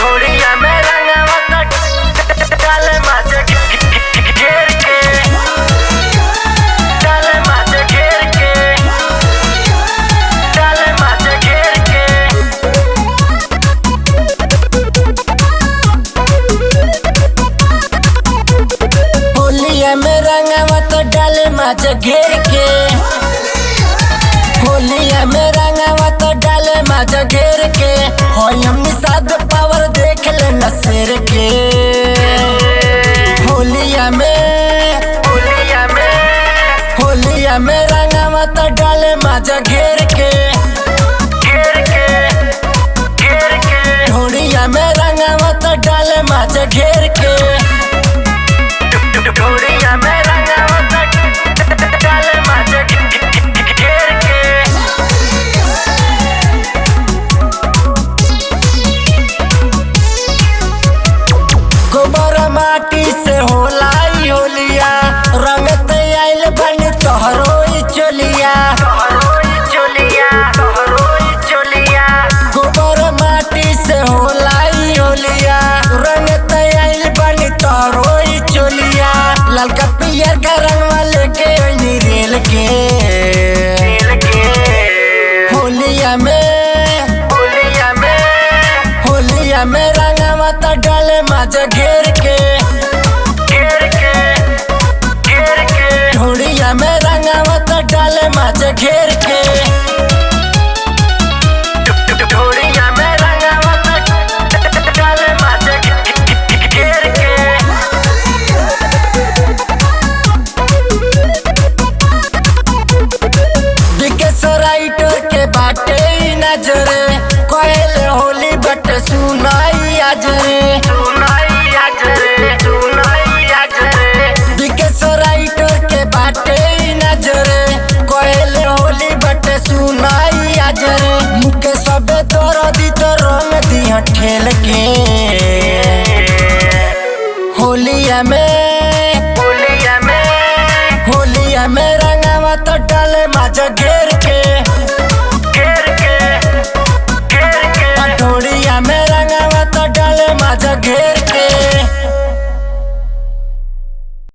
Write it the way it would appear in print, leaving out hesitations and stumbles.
ढोड़िया में रंगवा डाले माचे घेर के, डाले माचे घेर के, डाले माचे घेर के। होलिया में रंगवा तो डाले माचे घेर के, होलिया में रंगवा तो डाले माचा घेर के। हमनी साथ पावर देख ले नसेर के। होलिया में रंगवा तो डाले माचा घेर के, घेर के, घेर के। ढोड़िया में रंगवा तो डाले माचा घेर के, ढोड़िया में रंगवा तो डाले माचा घेर के। गोबर माटी से होलाई होलिया, रंग आइल बनी तोहरो चोलिया, गोबर माटी से होलाई होलिया, रंग आइल बनी तोहरो चोलिया। ललका पियर का रंगवा लेके ओइनी रेल के। होलिया में रंगवा तो डाले माचा घेर के, घेर के, घेर के। ढोड़िया में रंगवा तो डाले माचा घेर के, ढोड़िया में रंगवा तो डाले माचा घेर के। राइटर के बाटे नजरे कोयल होली बट सुना